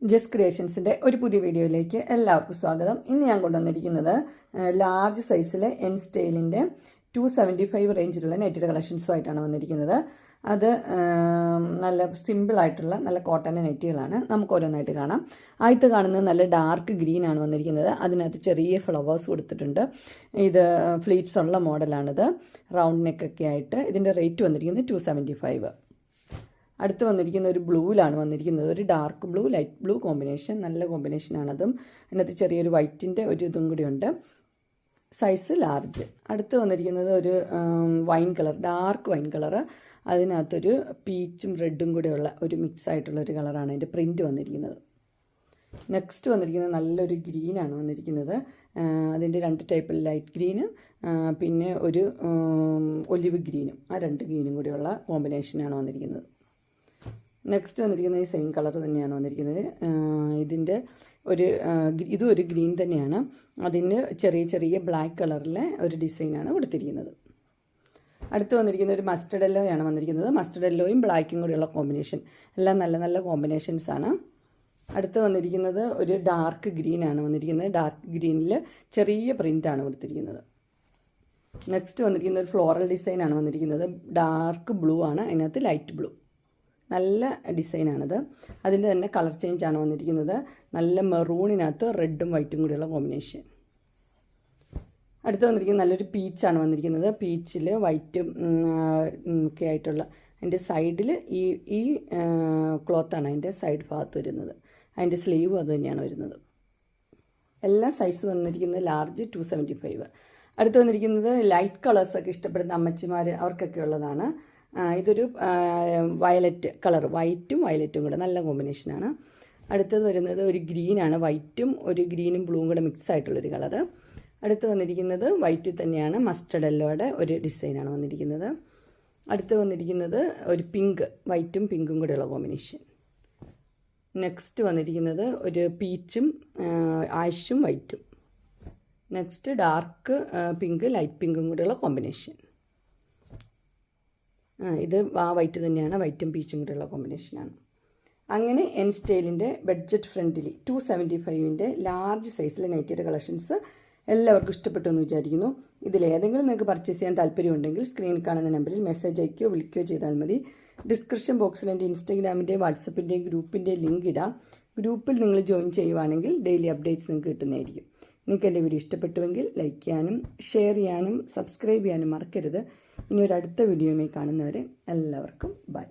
Just ക്രിയേഷൻസിൻ്റെ ഒരു പുതിയ വീഡിയോയിലേക്ക് എല്ലാവർക്കും സ്വാഗതം. ഇന്ന് ഞാൻ കൊണ്ടുവന്നിരിക്കുന്നത് ലാർജ് സൈസിലെ എൻ സ്റ്റൈലിൻ്റെ 275 റേഞ്ചിലുള്ള നെറ്റഡ് കളക്ഷൻസുമായിട്ടാണ് വന്നിരിക്കുന്നത്. അത് നല്ല സിമ്പിളായിട്ടുള്ള നല്ല കോട്ടൻ്റെ നെറ്റുകളാണ്. നമുക്ക് ഓരോന്നായിട്ട് കാണാം. ആദ്യത്തെ കാണുന്നത് നല്ല ഡാർക്ക് ഗ്രീൻ ആണ് വന്നിരിക്കുന്നത്. അതിനകത്ത് ചെറിയ ഫ്ലവേഴ്സ് കൊടുത്തിട്ടുണ്ട്. ഇത് ഫ്ലീറ്റ്സ് ഉള്ള മോഡലാണിത്, റൗണ്ട് നെക്കൊക്കെ ആയിട്ട്. ഇതിൻ്റെ റേറ്റ് വന്നിരിക്കുന്നത് 275. അടുത്ത് വന്നിരിക്കുന്ന ഒരു ബ്ലൂവിലാണ് വന്നിരിക്കുന്നത്. ഒരു dark blue light blue combination, നല്ല കോമ്പിനേഷനാണതും. അതിനകത്ത് ചെറിയൊരു വൈറ്റിൻ്റെ ഒരു ഇതും കൂടിയുണ്ട്. Size large. അടുത്ത് വന്നിരിക്കുന്നത് ഒരു wine colour, dark wine colour. അതിനകത്തൊരു പീച്ചും റെഡും കൂടെയുള്ള ഒരു മിക്സ് ആയിട്ടുള്ള ഒരു കളറാണ് അതിൻ്റെ പ്രിൻറ്റ് വന്നിരിക്കുന്നത്. നെക്സ്റ്റ് വന്നിരിക്കുന്നത് നല്ലൊരു ഗ്രീനാണ് വന്നിരിക്കുന്നത്. അതിൻ്റെ രണ്ട് ടൈപ്പ്, ലൈറ്റ് ഗ്രീന് പിന്നെ ഒരു ഒലിവ് ഗ്രീനും, ആ രണ്ട് ഗ്രീനും കൂടിയുള്ള കോമ്പിനേഷനാണ് വന്നിരിക്കുന്നത്. നെക്സ്റ്റ് വന്നിരിക്കുന്നത് ഈ സെയിം കളർ തന്നെയാണ് വന്നിരിക്കുന്നത്. ഇതിൻ്റെ ഇതും ഒരു ഗ്രീൻ തന്നെയാണ്. അതിന് ചെറിയ ചെറിയ ബ്ലാക്ക് കളറിലെ ഒരു ഡിസൈനാണ് കൊടുത്തിരിക്കുന്നത്. അടുത്ത് വന്നിരിക്കുന്ന ഒരു മസ്റ്റർഡ് യെല്ലോയാണ് വന്നിരിക്കുന്നത്. മസ്റ്റർഡ് യെല്ലോയും ബ്ലാക്കും കൂടിയുള്ള കോമ്പിനേഷൻ, എല്ലാം നല്ല നല്ല കോമ്പിനേഷൻസാണ്. അടുത്ത് വന്നിരിക്കുന്നത് ഒരു ഡാർക്ക് ഗ്രീനാണ് വന്നിരിക്കുന്നത്. ഡാർക്ക് ഗ്രീനിൽ ചെറിയ പ്രിൻ്റാണ് കൊടുത്തിരിക്കുന്നത്. നെക്സ്റ്റ് വന്നിരിക്കുന്ന ഒരു ഫ്ലോറൽ ഡിസൈനാണ് വന്നിരിക്കുന്നത്. ഡാർക്ക് ബ്ലൂ ആണ്, അതിനകത്ത് ലൈറ്റ് ബ്ലൂ, നല്ല ഡിസൈനാണിത്. അതിൻ്റെ തന്നെ കളർ ചേഞ്ചാണ് വന്നിരിക്കുന്നത്. നല്ല മെറൂണിനകത്ത് റെഡും വൈറ്റും കൂടിയുള്ള കോമ്പിനേഷൻ. അടുത്ത് വന്നിരിക്കുന്നത് നല്ലൊരു പീച്ചാണ് വന്നിരിക്കുന്നത്. പീച്ചിൽ വൈറ്റും ഒക്കെ ആയിട്ടുള്ള, അതിൻ്റെ സൈഡിൽ ഈ ക്ലോത്താണ് അതിൻ്റെ സൈഡ് ഭാഗത്ത് വരുന്നത്. അതിൻ്റെ സ്ലീവും അത് തന്നെയാണ് വരുന്നത്. എല്ലാ സൈസ് വന്നിരിക്കുന്നത് ലാർജ് 275. അടുത്ത് വന്നിരിക്കുന്നത് ലൈറ്റ് കളേഴ്സൊക്കെ ഇഷ്ടപ്പെടുന്ന അമ്മച്ചിമാർ, അവർക്കൊക്കെ ഉള്ളതാണ്. ഇതൊരു വയലറ്റ് കളർ, വൈറ്റും വയലറ്റും കൂടെ നല്ല കോമ്പിനേഷനാണ്. അടുത്തത് വരുന്നത് ഒരു ഗ്രീനാണ്, വൈറ്റും ഒരു ഗ്രീനും ബ്ലൂവും കൂടെ മിക്സ് ആയിട്ടുള്ളൊരു കളറ്. അടുത്ത് വന്നിരിക്കുന്നത് വൈറ്റിൽ തന്നെയാണ്, മസ്റ്റർഡ് യെല്ലോയുടെ ഒരു ഡിസൈനാണ് വന്നിരിക്കുന്നത്. അടുത്ത് വന്നിരിക്കുന്നത് ഒരു പിങ്ക്, വൈറ്റും പിങ്കും കൂടെയുള്ള കോമ്പിനേഷൻ. നെക്സ്റ്റ് വന്നിരിക്കുന്നത് ഒരു പീച്ചും ആഷും വൈറ്റും. നെക്സ്റ്റ് ഡാർക്ക് പിങ്ക് ലൈറ്റ് പിങ്കും കൂടെയുള്ള കോമ്പിനേഷൻ. ഇത് ആ വൈറ്റ് തന്നെയാണ്, വൈറ്റും പീച്ചും കൂടെയുള്ള കോമ്പിനേഷനാണ്. അങ്ങനെ എൻ സ്റ്റൈലിൻ്റെ ബഡ്ജറ്റ് ഫ്രണ്ട്ലി 275ൻ്റെ ലാർജ് സൈസിലെ നെറ്റഡ് കളക്ഷൻസ് എല്ലാവർക്കും ഇഷ്ടപ്പെട്ടു എന്ന് വിചാരിക്കുന്നു. ഇതിലേതെങ്കിലും നിങ്ങൾക്ക് പർച്ചേസ് ചെയ്യാൻ താല്പര്യമുണ്ടെങ്കിൽ സ്ക്രീനിൽ കാണുന്ന നമ്പറിൽ മെസ്സേജ് അയക്കുകയോ വിളിക്കുകയോ ചെയ്താൽ മതി. ഡിസ്ക്രിപ്ഷൻ ബോക്സിൽ എൻ്റെ ഇൻസ്റ്റാഗ്രാമിൻ്റെയും വാട്സപ്പിൻ്റെയും ഗ്രൂപ്പിൻ്റെയും ലിങ്ക് ഇടാം. ഗ്രൂപ്പിൽ നിങ്ങൾ ജോയിൻ ചെയ്യുവാണെങ്കിൽ ഡെയിലി അപ്ഡേറ്റ്സ് നിങ്ങൾക്ക് കിട്ടുന്നതായിരിക്കും. നിങ്ങൾക്ക് എൻ്റെ വീഡിയോ ഇഷ്ടപ്പെട്ടുവെങ്കിൽ ലൈക്ക് ചെയ്യാനും ഷെയർ ചെയ്യാനും സബ്സ്ക്രൈബ് ചെയ്യാനും മറക്കരുത്. ഇനി ഒരു അടുത്ത വീഡിയോയുമായി കാണുന്നവരെ എല്ലാവർക്കും ബൈ.